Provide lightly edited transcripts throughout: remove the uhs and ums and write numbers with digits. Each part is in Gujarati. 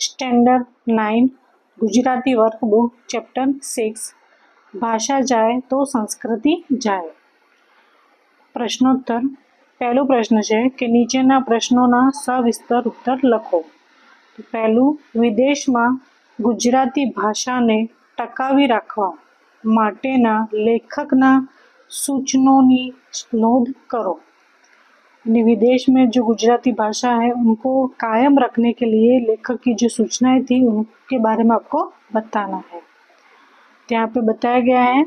સ્ટેન્ડર્ડ 9 ગુજરાતી વર્કબુક ચેપ્ટર 6 ભાષા જાય તો સંસ્કૃતિ જાય। પ્રશ્નોત્તર। પહેલો પ્રશ્ન છે કે નીચેના પ્રશ્નોના સવિસ્તર ઉત્તર લખો। તો પહેલું, વિદેશમાં ગુજરાતી ભાષાને ટકાવી રાખવા માટેના લેખકના सूचनों नोंध करो। विदेश में जो गुजराती भाषा है उनको कायम रखने के लिए लेखक की जो सूचनाएं थी उनके बारे में आपको बताना है। यहाँ पे बताया गया है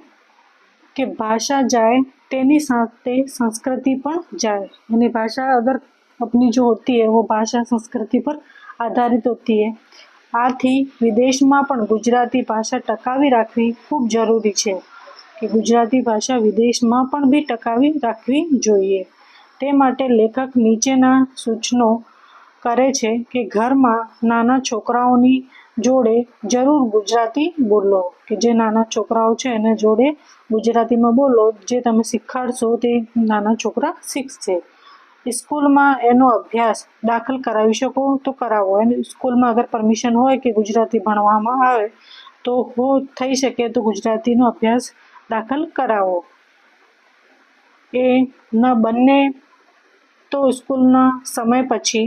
कि भाषा जाए तेनी साथे संस्कृति पर जाए, यानी भाषा अगर अपनी जो होती है वो भाषा संस्कृति पर आधारित होती है। आथी विदेश में पण गुजराती भाषा टकावी राखवी खूब जरूरी है कि गुजराती भाषा विदेश में पण भी टकावी राखवी जोईए। ते माटे लेखक नीचेना सूचनो करे छे कि घर में नाना छोकराओनी जोड़े जरूर गुजराती बोलो, कि जे नाना छोकराओ छे एने जोड़े गुजराती में बोलो, जे तमे शीखाड़शो ते नाना छोकरा शीखशे। स्कूल में एनो अभ्यास दाखल करावी शको तो करावो। स्कूल में अगर परमिशन होय कि गुजराती भणवामां आवे तो हो थई शके तो गुजराती नो अभ्यास दाखल करावो। ए न बने तो स्कूलना समय पछी,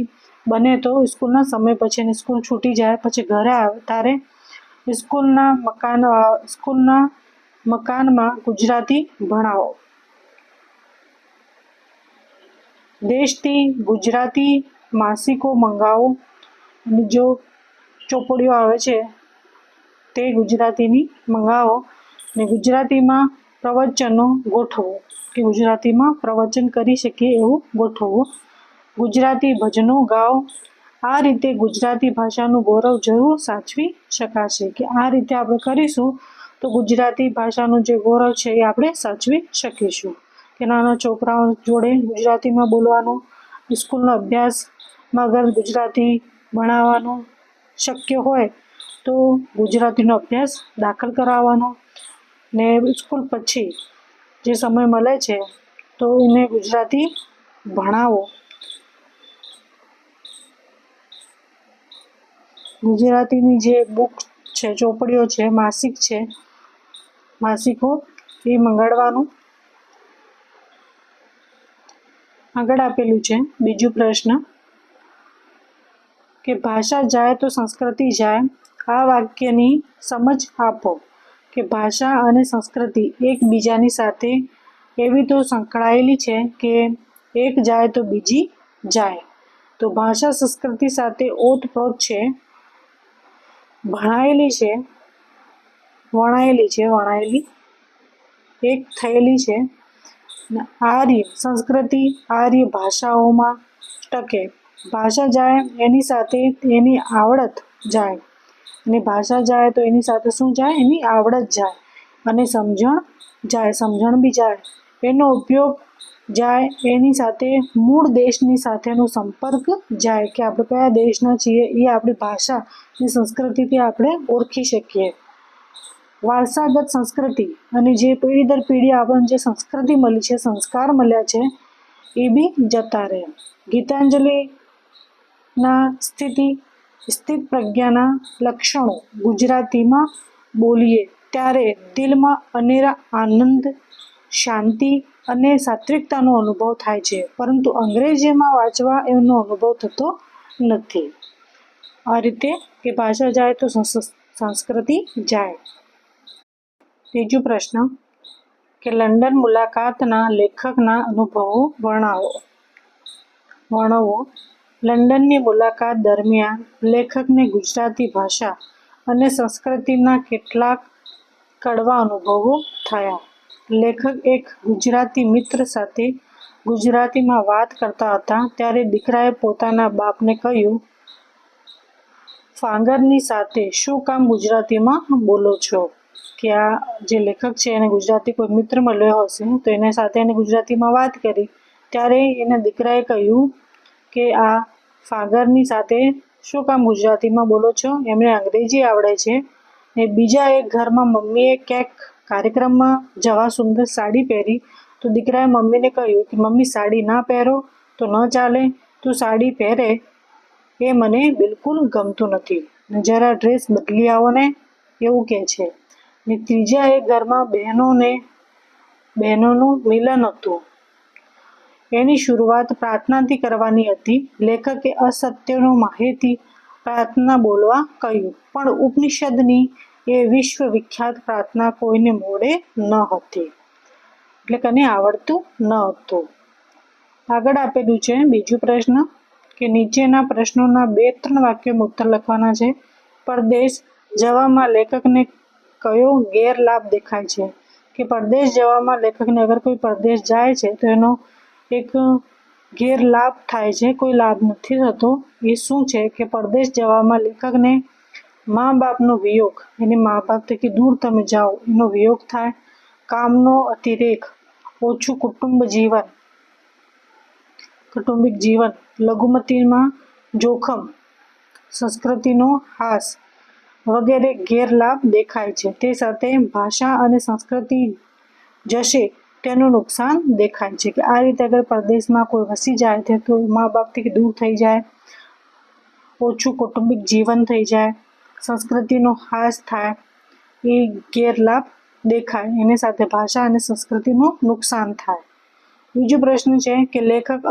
बने तो स्कूलना समय पछी स्कूल छूटी जाए पछी घरे आवे त्यारे स्कूलना मकान में गुजराती भणावो। देशथी गुजराती मासिको मंगावो, जो चोपड़ियों आवे छे ते गुजरातीनी मंगावो ने गुजराती में प्रवचनो गोठवो, कि गुजराती में प्रवचन करी शकीए एवुं गोठवो। गुजराती भजनो गाओ। आ रीते गुजराती भाषानुं गौरव जरूर साचवी शकाशे, कि आ रीते आपणे करीशुं तो गुजराती भाषानुं जे गौरव छे ए आपणे साचवी शकीशुं। कि नाना छोकराओ जोड़े गुजराती में बोलवानुं, स्कूलनो अभ्यास में अगर गुजराती भणाववानुं शक्य होय तो गुजरातीनो अभ्यास दाखल कराववानो ने स्कूल पछी जे समय मळे छे तो एने गुजराती भणावो। गुजरातीनी जे बुक छे, चोपड़ियों छे, मासिक छे, मासिको ए मंगाड़वानुं। आगळ आपेलुं छे बीजो प्रश्न कि भाषा जाए तो संस्कृति जाए। आ वाक्यनी समझ आपो कि भाषा अने संस्कृति एक बीजानी साथे एवी तो संकळायेली छे कि एक जाए तो बीजी जाए। तो भाषा संस्कृति साथे ओतप्रोत छे, भणायेली छे, वणायेली एक थयेली छे। आर्य संस्कृति आर्य भाषाओं में टके। भाषा जाए एनी साथे एनी आवड़त जाए, अने भाषा जाए तो एनी साथे शुं जाए, एनी आवड़त जाए अने समझण जाए, समझण भी जाए। एनो उपयोग जाए एनी साथे मूळ देशनी साथेनो संपर्क जाए, कि आपणे कया देशना छीए ए आपणी भाषा ने संस्कृतिथी आपणे ओळखी शकीए। वारसागत संस्कृति अने जे पीढ़ी दर पीढ़ी आपणे जे संस्कृति मळी छे, संस्कार मळ्या छे ए बी जता रहे। गीतांजलि ना स्थित प्रज्ञाना लक्षणों गुजराती में बोलीए त्यारे दिल में अनेरा आनंद, शांति अने सात्विकतानो अनुभव थाय छे, परंतु अंग्रेजी में वांचवा एनो अनुभव थतो नथी। आ रीते कि भाषा जाए तो संस्कृति जाए। तीजो प्रश्न कि लंडन मुलाकातना लेखकना अनुभवो वर्णवो। लंडननी मुलाकात दरमियान लेखकने गुजराती भाषा अने संस्कृतिना केटलाक कड़वा अनुभवो थया। लेखक एक गुजराती मित्र साथे गुजराती में बात करता हता त्यारे दीकराए पोताना बापने कह्युं, फागरनी साथे शुं काम गुजराती में बोलो छो। कि आ जे लेखक छे एने गुजराती कोई मित्र मळ्यो हशे तो एने साथे एने गुजराती में बात करी त्यारे एना दीकराए कह्युं कि आ फागरनी साथे शुं काम गुजराती में बोलो छो, एमने अंग्रेजी आवड़े छे। ने बीजा एक घर में मम्मीए क्यांक कार्यक्रम में जवा सुंदर साड़ी पहरी तो दीकराए मम्मी ने कह्युं कि मम्मी साड़ी ना पहरो तो न चाले, तू साड़ी पहरे ए मने बिल्कुल गमतुं नथी। ને જરા ડ્રેસ બદલી આવો ને, એવું કહે છે. ને ત્રીજા એક ઘરમાં બહેનોનું મિલન હતું. એની શરૂઆત પ્રાર્થનાથી કરવાની હતી. લેખકે અસત્યનો માહિતી પ્રાર્થના બોલવા કહ્યું, પણ ઉપનિષદની એ વિશ્વવિખ્યાત પ્રાર્થના કોઈને મોડે ન હતી, એટલે કને આવડતું ન હતું. આગળ આપેલું છે બીજું પ્રશ્ન કે નીચેના પ્રશ્નોના 2-3 વાક્યોમાં ઉત્તર લખવાના છે. પરદેશ જવામાં લેખકને કયો ગેરલાભ દેખાય છે? કે પરદેશ જવામાં લેખકને અગર કોઈ પરદેશ જાય છે તો એનો એક ગેરલાભ થાય છે, કોઈ લાભ નથી થતો. એ શું છે કે પરદેશ જવામાં લેખકને મા બાપનો વિયોગ, એની મા બાપ થકી દૂર તમે જાઓ એનો વિયોગ થાય, કામનો અતિરેક, ઓછું કૌટુંબિક જીવન, લઘુમતીમાં જોખમ, સંસ્કૃતિનો હાસ વગેરે ગેરલાભ દેખાય છે. તે સાથે ભાષા અને સંસ્કૃતિ જશે તેનું નુકસાન દેખાય છે. કે આ રીતે અગર પરદેશમાં કોઈ વસી જાય તો મા બાપથી દૂર થઈ જાય, ઓછું કૌટુંબિક જીવન થઈ જાય, સંસ્કૃતિનો હાસ થાય, એ ગેરલાભ દેખાય. એની સાથે ભાષા અને સંસ્કૃતિનું નુકસાન થાય. બીજો પ્રશ્ન છે કે લેખક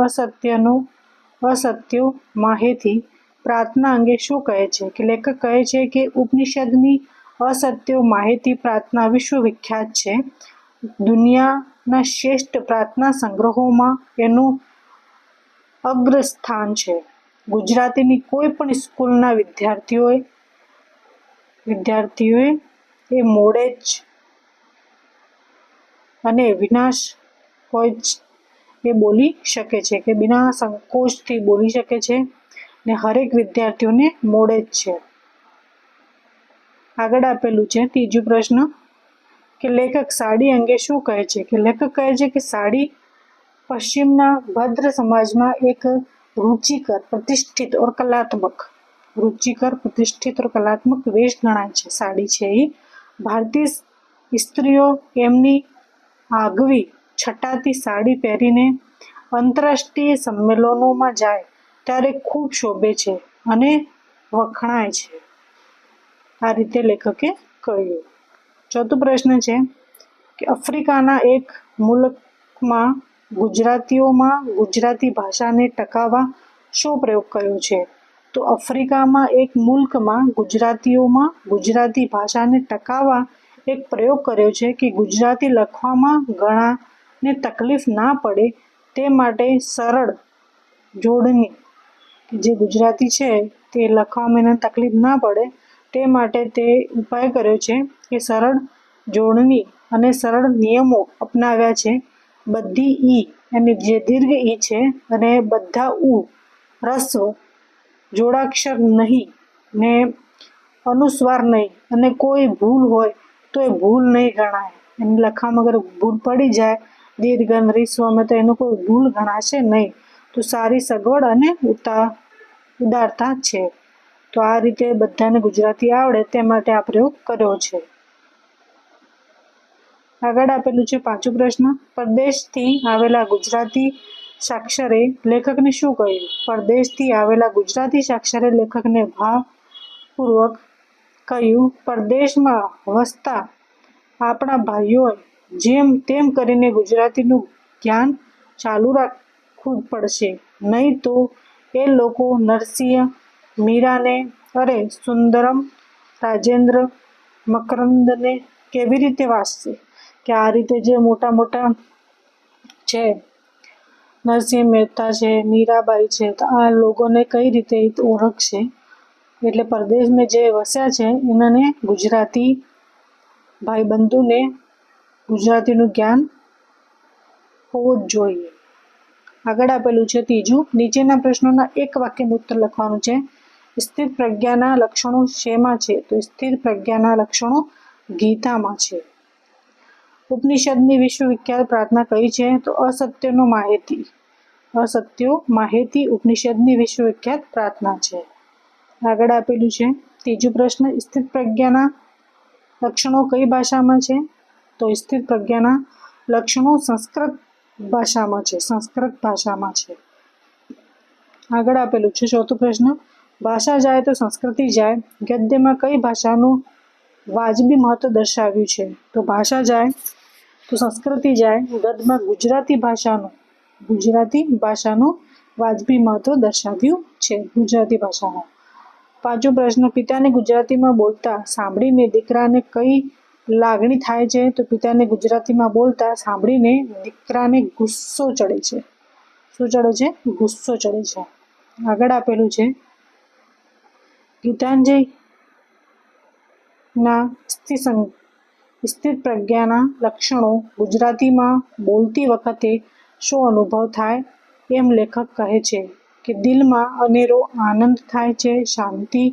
અસત્યો માહિતી પ્રાર્થના અંગે શું કહે છે? કે લેખક કહે છે કે ઉપનિષદની અસત્યો માહિતી પ્રાર્થના વિશ્વવિખ્યાત છે. દુનિયાના શ્રેષ્ઠ પ્રાર્થના સંગ્રહોમાં એનું અગ્રસ્થાન છે. ગુજરાતીની કોઈ પણ સ્કૂલના વિદ્યાર્થીઓએ એ મોડે જ અને વિનાશ હોય જ એ બોલી શકે છે, કે બિના સંકોચથી બોલી શકે છે, ને હરેક વિદ્યાર્થીઓને મોડે જ છે. આગળ આપેલું છે ત્રીજું પ્રશ્ન કે લેખક સાડી અંગે શું કહે છે? કે લેખક કહે છે કે સાડી પશ્ચિમના ભદ્ર સમાજમાં એક रुचिकर प्रतिष्ठित और कलात्मक वेश गणाय છે. સાડી છે એ ભારતીય સ્ત્રીઓ એમની આગવી છટાતી સાડી પહેરીને આંતરરાષ્ટ્રીય સંમેલનોમાં જાય ત્યારે ખૂબ શોભે છે અને વખણાય છે. આ રીતે લેખકે કહ્યું. ચોથું પ્રશ્ન છે કે આફ્રિકાના એક મુલકમાં ગુજરાતીઓમાં ગુજરાતી ભાષાને ટકાવવા શો પ્રયોગ કર્યો છે? તો આફ્રિકામાં એક મુલ્કમાં ગુજરાતીઓમાં ગુજરાતી ભાષાને ટકાવવા એક પ્રયોગ કર્યો છે કે ગુજરાતી લખવામાં ઘણાને તકલીફ ના પડે તે માટે સરળ જોડણી, જે ગુજરાતી છે તે લખવામાં એને તકલીફ ના પડે તે માટે તે ઉપાય કર્યો છે કે સરળ જોડણી અને સરળ નિયમો અપનાવ્યા છે. બધી ઈ અને જે દીર્ઘ ઈ છે અને બધા ઉ રસ્વ જોડાક્ષર નહીં ને અનુસ્વાર નહીં, અને કોઈ ભૂલ હોય તો એ ભૂલ નહીં ગણાય. એને લખામાં અગર ભૂલ પડી જાય દીર્ઘ અને રીસ્વમાં તો એનું કોઈ ભૂલ ગણાશે નહીં. તો સારી સગવડ અને ઉદારતા છે. તો આ રીતે બધાને ગુજરાતી આવડે તે માટે આ પ્રયોગ કર્યો છે. આગળ આપેલું છે પાંચમો પ્રશ્ન પરદેશથી આવેલા ગુજરાતી સાક્ષરે લેખકને શું કહ્યું? પરદેશથી આવેલા ગુજરાતી સાક્ષરે લેખકને ભાવપૂર્વક કહ્યું, પરદેશમાં વસતા આપણા ભાઈઓએ જેમ તેમ કરીને ગુજરાતીનું જ્ઞાન ચાલુ રાખવું પડશે, નહીં તો એ લોકો નરસિંહ મીરાને, અરે સુંદરમ, રાજેન્દ્ર, મકરંદને કેવી રીતે વાંચશે? કે આ રીતે જે મોટા છે નરસિંહ મહેતા છે, મીરાબાઈ છે, તો આ લોકોને કઈ રીતે ઓળખશે? એટલે પરદેશમાં જે વસ્યા છે એનાને ગુજરાતી ભાઈબંધુને ગુજરાતીનું જ્ઞાન હોવું જ જોઈએ. આગળ આપેલું છે ત્રીજું નીચેના પ્રશ્નોના એક વાક્યનું ઉત્તર લખવાનું છે. સ્થિર પ્રજ્ઞાના લક્ષણો શેમાં છે? તો સ્થિર પ્રજ્ઞાના લક્ષણો ગીતામાં છે. ઉપનિષદની વિશ્વવિખ્યાત પ્રાર્થના કઈ છે? તો અસત્યો માહિતી ઉપનિષદની વિશ્વવિખ્યાત પ્રાર્થના છે. આગળ આપેલું છે ત્રીજું પ્રશ્ન સ્થિર પ્રજ્ઞાના લક્ષણો કઈ ભાષામાં છે? તો સ્થિર પ્રજ્ઞાના લક્ષણો સંસ્કૃત ભાષામાં છે. આગળ આપેલું છે ચોથું પ્રશ્ન ભાષા જાય તો સંસ્કૃતિ જાય ગદ્યમાં કઈ ભાષાનું વાજબી મહત્વ દર્શાવ્યું છે? તો ભાષા જાય તો સંસ્કૃતિ જાય ગદ્યમાં ગુજરાતી ભાષાનું વાજબી મહત્વ દર્શાવ્યું છે ગુજરાતી ભાષાનું. પાંચમો પ્રશ્ન, પિતાને ગુજરાતીમાં બોલતા સાંભળીને દીકરાને કઈ લાગણી થાય છે? તો પિતાને ગુજરાતીમાં બોલતા સાંભળીને દીકરાને ગુસ્સો ચડે છે. શું ચડે છે? ગુસ્સો ચડે છે. આગળ આપેલું છે ગીતાંજલિના સ્થિત પ્રજ્ઞાના લક્ષણો ગુજરાતીમાં બોલતી વખતે શું અનુભવ થાય? એમ લેખક કહે છે કે દિલમાં અનેરો આનંદ થાય છે, શાંતિ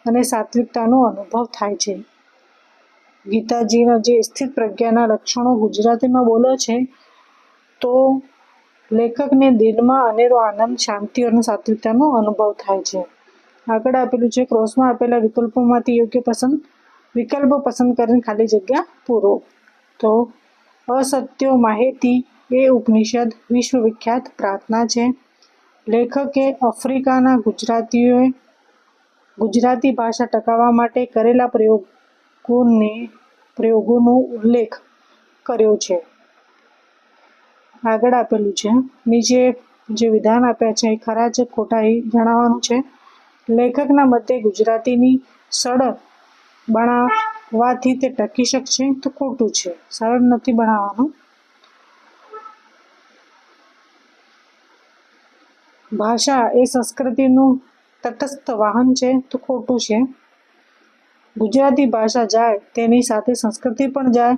અને સાત્વિકતાનો અનુભવ થાય છે. ગીતાજીના જે સ્થિત પ્રજ્ઞાના લક્ષણો ગુજરાતીમાં બોલે છે તો લેખકને દિલમાં અનેરો આનંદ, શાંતિ અને સાત્વિકતાનો અનુભવ થાય છે. આગળ આપેલું છે ક્રોસમાં આપેલા વિકલ્પોમાંથી યોગ્ય વિકલ્પો પસંદ કરીને ખાલી જગ્યા પૂરો. તો અસત્યો માહિતી એ ઉપનિષદ વિશ્વવિખ્યાત પ્રાર્થના છે. લેખકે આફ્રિકાના ગુજરાતીઓએ ગુજરાતી ભાષા ટકાવવા માટે કરેલા પ્રયોગોનો ઉલ્લેખ કર્યો છે. આગળ આપેલું છે નીચે જે વિધાન આપ્યા છે એ ખરા છે ખોટા એ જણાવવાનું છે. લેખકના મતે ગુજરાતીની સરળ બનાવવાથી તે ટકી શકશે? તો ખોટું છે, સરળ નથી બનાવવાનું. ભાષા એ સંસ્કૃતિનું તટસ્થ વાહન છે? તો ખોટું છે. ગુજરાતી ભાષા જાય તેની સાથે સંસ્કૃતિ પણ જાય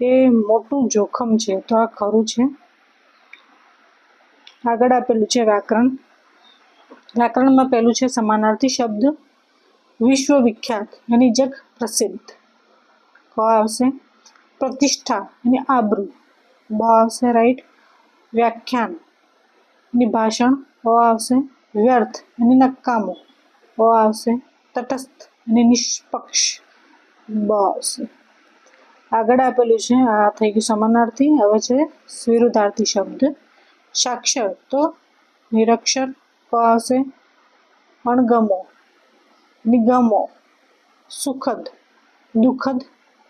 એ મોટું જોખમ છે, તો આ ખરું છે. આગળ આપેલું છે વ્યાકરણ. વ્યાકરણમાં પહેલું છે સમાનાર્થી શબ્દ. વિશ્વવિખ્યાત એની જગ પ્રસિદ્ધ, ક આવશે. પ્રતિષ્ઠા અને આબરૂ, બ આવશે રાઈટ. વ્યાખ્યાન અને ભાષણ, ઓ આવશે. વ્યર્થ અને નકામું, ઓ આવશે. તટસ્થ અને નિષ્પક્ષ, બ આવશે. આગળ આપેલું છે આ થઈ ગયું સમાનાર્થી. હવે છે વિરુદ્ધાર્થી શબ્દ. સાક્ષર તો નિરક્ષર, ક આવશે. અણગમો, નિગમો, સુખદ, દુઃખદ,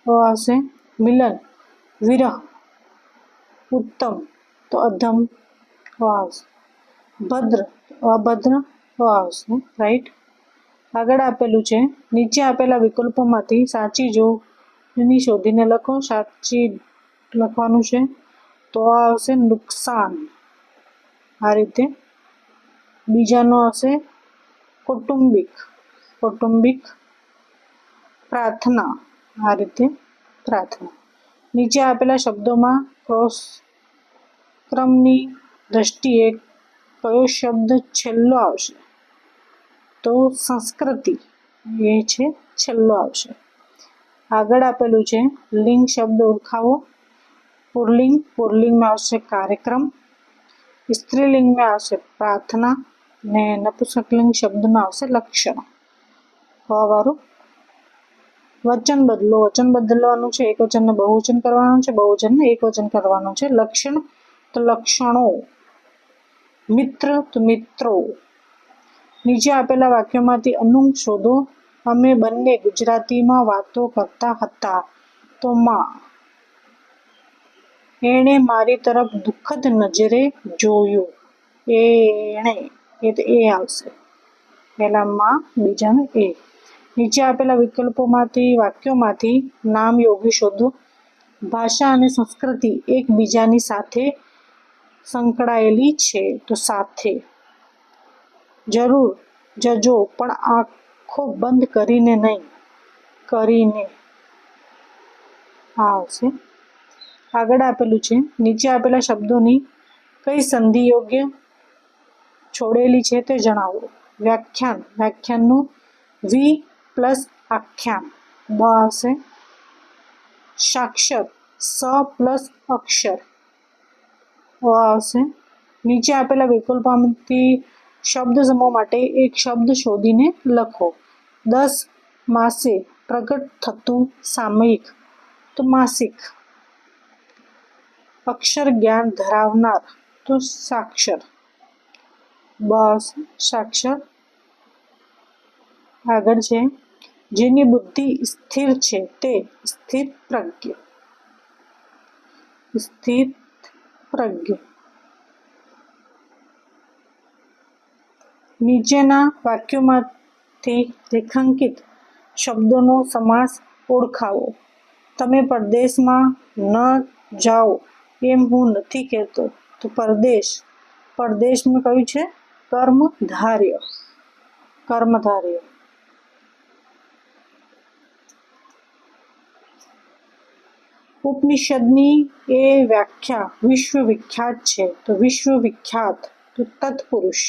ઓ આવશે. મિલન, વિરહ, ઉત્તમ તો અધમ, ઓ આવશે. ભદ્ર, અભદ્ર, ઓ આવશે રાઈટ. આગળ આપેલું છે નીચે આપેલા વિકલ્પોમાંથી સાચી જોડણી શોધીને લખો. સાચી લખવાનું છે તો આવશે નુકસાન, આ રીતે. બીજાનો આવશે કૌટુંબિક. પ્રાર્થના, આ રીતે પ્રાર્થના. નીચે આપેલા શબ્દોમાં ક્રમની દ્રષ્ટિએ કયો શબ્દ છેલ્લો આવશે? તો સંસ્કૃતિ એ છે છેલ્લો આવશે. આગળ આપેલું છે લિંગ શબ્દ ઓળખાવો. પુલ્લિંગમાં આવશે કાર્યક્રમ. સ્ત્રીલિંગમાં આવશે પ્રાર્થના ને નપુંસકલિંગ શબ્દમાં આવશે લક્ષણ. વાળું. વચન બદલવાનું છે. એક વચનને બહુવચન કરવાનું છે, બહુવચનને એક વચન કરવાનું છે. લક્ષણ તો લક્ષણો, મિત્ર તો મિત્રો. નીચે આપેલા વાક્યોમાંથી અનુંગ શોધો. અમે બંને ગુજરાતીમાં વાતો કરતા હતા તો માં. એણે મારી તરફ દુઃખદ નજરે જોયું. એણે એ તો એ આવશે. પહેલા માં, બીજાનું એ. નીચે આપેલા વાક્યોમાંથી નામ યોગી શોધો. ભાષા અને સંસ્કૃતિ એકબીજાની સાથે સંકળાયેલી છે તો સાથે. જરૂર જજો પણ આંખો બંધ કરીને નહીં, કરીને, આવશે. આગળ આપેલું છે નીચે આપેલા શબ્દોની કઈ સંધિ યોગ્ય છોડેલી છે તે જણાવો. વ્યાખ્યાનનું વી પ્લસ આખ્યાન, બ આવશે. સાક્ષર, સ પ્લસ અક્ષર, ઓ આવશે. નીચે આપેલા વિકલ્પોમાંથી શબ્દ સમૂહ માટે એક શબ્દ શોધીને લખો. 10 માસે પ્રગટ થતું સામયિક તો માસિક. અક્ષર જ્ઞાન ધરાવનાર તો સાક્ષર, બ આવશે સાક્ષર. આગળ છે જેની બુદ્ધિ સ્થિર છે તે સ્થિર પ્રજ્ઞ. સ્થિર પ્રજ્ઞ. નીચેના વાક્યોમાંથી રેખાંકિત શબ્દોનો સમાસ ઓળખાવો. તમે પરદેશમાં ન જાઓ એમ હું નથી કહેતો. તો પરદેશ, પરદેશમાં કયું છે? કર્મધારય. કર્મધારય. ઉપનિષદની એ વ્યાખ્યા વિશ્વવિખ્યાત છે. તો વિશ્વવિખ્યાત તો તત્પુરુષ.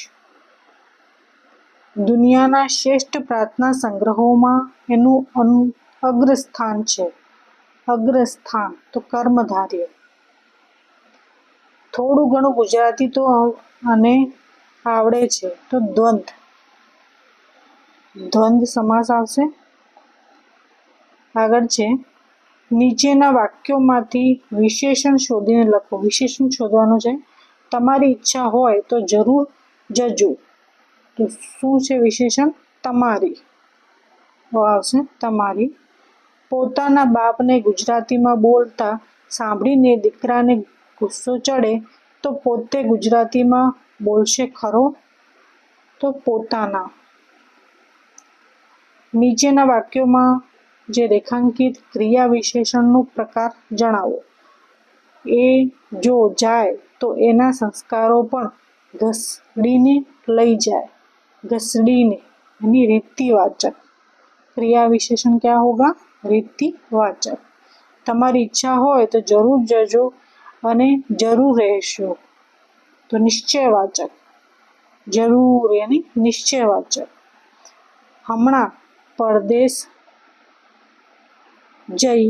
દુનિયાના શ્રેષ્ઠ પ્રાર્થના સંગ્રહોમાં એનું અગ્રસ્થાન છે. અગ્રસ્થાન તો કર્મધારય. થોડું ઘણું ગુજરાતી તો અને આવડે છે. તો દ્વંદ. દ્વંદ સમાસ આવશે. આગળ છે નીચેના વાક્યોમાંથી વિશેષણ શોધીને લખો. વિશેષણ શોધવાનું છે. તમારી ઈચ્છા હોય તો જરૂર જજો. તો શું છે વિશેષણ? તમારી. તો આવશે તમારી. પોતાના બાપને ગુજરાતીમાં બોલતા સાંભળીને દીકરાને ગુસ્સો ચડે તો પોતે ગુજરાતીમાં બોલશે ખરો? તો પોતાના. નીચેના વાક્યોમાં જે રેખાંકિત ક્રિયા વિશેષણનો પ્રકાર જણાવો. એ જો જાય તો એના સંસ્કારો પણ ઘસડીને લઈ જાય. ઘસડીને એની રીતિવાચક. ક્રિયા વિશેષણ ક્યાં હોગા? રીતિવાચક. તમારી ઈચ્છા હોય તો જરૂર જજો અને જરૂર રહેશો. તો નિશ્ચયવાચક. જરૂર એની નિશ્ચયવાચક. હમણાં પરદેશ જઈ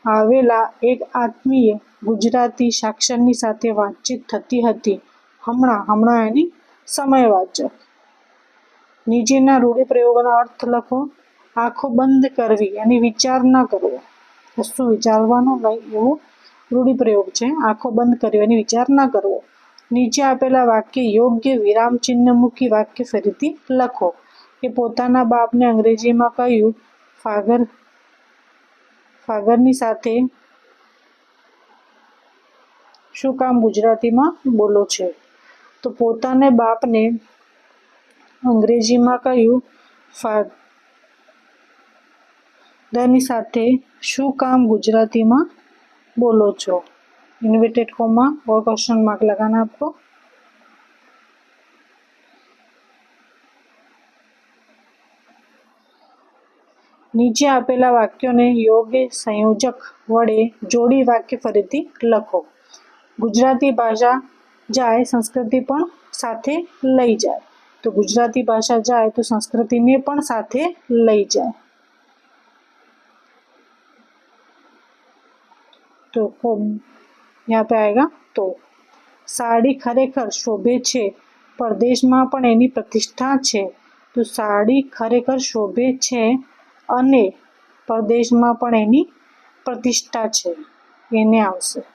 આવેલા એક આત્મીય ગુજરાતી સાક્ષરની સાથે વાતચીત થતી હતી. હમણાં એની સમયવાચક. નીચેના રૂઢિપ્રયોગોનો અર્થ લખો. આંખો બંધ કરવી એની વિચાર ન કરવો. કશું વિચારવાનું નહીં એવું રૂઢિપ્રયોગ છે. આંખો બંધ કરવી એની વિચાર ન કરવો. નીચે આપેલા વાક્ય યોગ્ય વિરામ ચિહ્ન મૂકી વાક્ય ફરીથી લખો. કે પોતાના બાપને અંગ્રેજીમાં કહ્યું ફાધરની સાથે શું કામ ગુજરાતીમાં બોલો છે? તો પોતાને બાપને અંગ્રેજીમાં કહ્યું ફાધરની સાથે શું કામ ગુજરાતીમાં બોલો છો? ઇન્वर्टेड કોમા और क्वेश्चन मार्क लगाना आपको. નીચે આપેલા વાક્યોને યોગ્ય સંયોજક વડે જોડી વાક્ય ફરીથી લખો. ગુજરાતી ભાષા જાય સંસ્કૃતિ પણ સાથે લઈ જાય. તો ગુજરાતી भाषा जाए तो संस्कृति ने पण साथे लई जाए. तो यहाँ पे आएगा तो साड़ी खरेखर शोभे छे परदेश में पण एनी प्रतिष्ठा छे. तो साड़ी खरेखर शोभे छे अने परदेश में पण एनी प्रतिष्ठा छे. एने आवशे.